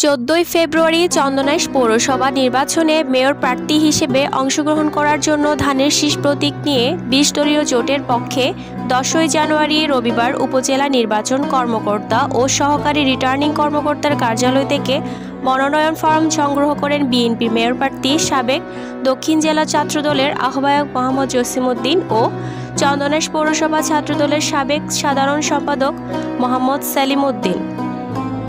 14 ফেব্রুয়ারি চন্দনাইশ পৌরসভা নির্বাচনে মেয়র প্রার্থী হিসেবে অংশগ্রহণ করার জন্য ধানের শীষ প্রতীক নিয়ে 20 দলীয় জোটের পক্ষে 10 জানুয়ারি রবিবার উপজেলা নির্বাচন কর্মকর্তা ও সহকারী রিটার্নিং কর্মকর্তার কার্যালয় থেকে মনোনয়ন ফরম সংগ্রহ করেন বিএনপি মেয়র প্রার্থী সাবেক দক্ষিণ জেলা ছাত্রদলের আহ্বায়ক মোহাম্মদ জসিমউদ্দিন ও চন্দনাইশ পৌরসভা ছাত্রদলের সাবেক সাধারণ সম্পাদক মোহাম্মদ সেলিম উদ্দিন।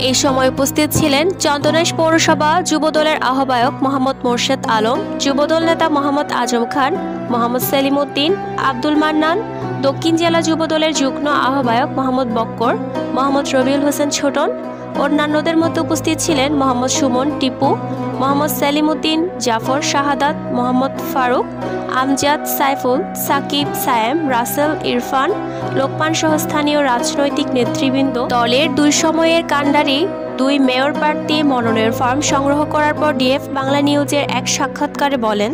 এই সময় উপস্থিত ছিলেন চন্দনাইশ পৌরসভা যুবদলের আহ্বায়ক মোহাম্মদ মোর্শেদ আলম, যুবদল নেতা মোহাম্মদ আজম খান, মোহাম্মদ সেলিম উদ্দিন, আব্দুল মান্নান, দক্ষিণ জেলা যুবদলের যুগ্ম আহ্বায়ক মোহাম্মদ বক্কর, মোহাম্মদ রবিউল হোসেন ছোটন। অন্যান্যদের মধ্যে উপস্থিত ছিলেন মোহাম্মদ সুমন টিপু, মোহাম্মদ সেলিম উদ্দিন, জাফর শাহাদাত, মোহাম্মদ ফারুক, আমজাদ, সাইফুল, সাকিব, সায়েম, রাসেল, ইরফান, লোকমান সহ স্থানীয় রাজনৈতিক নেতৃবৃন্দ। দলের দুই সময়ের কাণ্ডারি দুই মেয়র প্রার্থী মনোনয়ন ফর্ম সংগ্রহ করার পর ডিএফ বাংলা নিউজের এক সাক্ষাৎকারে বলেন,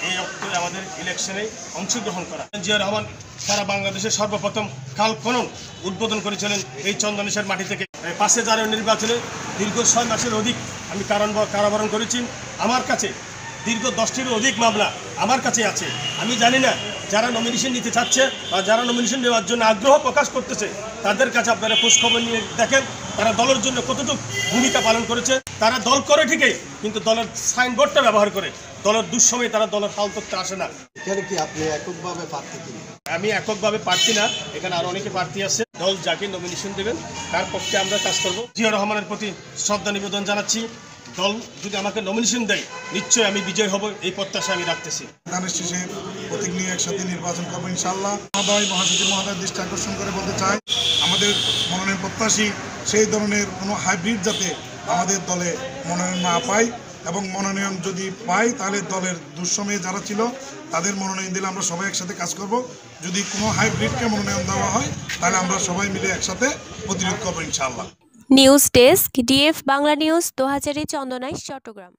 এই অক্টে আমাদের ইলেকশনে অংশগ্রহণ করা। জিয়া রহমান সারা বাংলাদেশের সর্বপ্রথম খাল খনন উদ্বোধন করেছিলেন এই চন্দনাইশের মাটি থেকে। 5 জানুয়ারি নির্বাচনে দীর্ঘ 6 মাসের অধিক আমি কারাবরণ করেছি। আমার কাছে দীর্ঘ 10টিরও অধিক মামলা আমার কাছে আছে। আমি জানি না যারা নমিনেশন নিতে চাচ্ছে বা যারা নমিনেশন নেওয়ার জন্য আগ্রহ প্রকাশ করতেছে তাদের কাছে আপনারা খোঁজখবর নিয়ে দেখেন তারা দলের জন্য কতটুকু ভূমিকা পালন করেছে। তারা দল করে ঠিকই, কিন্তু দলের সাইনবোর্ডটা ব্যবহার করে। দলের দুঃসময়ে তারা দলের হাল করতে আসে না। এখানে কি আপনি এককভাবে প্রার্থী কিনা? আমি এককভাবে প্রার্থী না, এখানে আরো অনেকে প্রার্থী আছে। দল যাকে নমিনেশন দেবেন তার পক্ষে আমরা কাজ করব। জিয়া রহমানের প্রতি শ্রদ্ধা নিবেদন জানাচ্ছি। দল যদি আমাকে নমিনেশন দেয় নিশ্চয়ই আমি বিজয় হব, এই প্রত্যাশা আমি রাখতেছি। ধানের শীষের প্রতীক নিয়ে একসাথে নির্বাচন করবো ইনশাআল্লাহ। মহাসচিব মহোদয় দৃষ্টি আকর্ষণ করে বলতে চাই, আমাদের মনোনয়ন প্রত্যাশী সেই ধরনের কোনো হাইব্রিড যাতে আমাদের দলে মনোনয়ন না পায়, এবং মনোনয়ন যদি পাই তাহলে দলের দুঃসময়ে যারা ছিল তাদের মনোনয়ন দিলে আমরা সবাই একসাথে কাজ করব। যদি কোনো হাইব্রিডকে মনোনয়ন দেওয়া হয় তাহলে আমরা সবাই মিলে একসাথে প্রতিরোধ করবো ইনশাআল্লাহ। News desk, DF Bangla news, 2000 Chandanaish, Chittagong.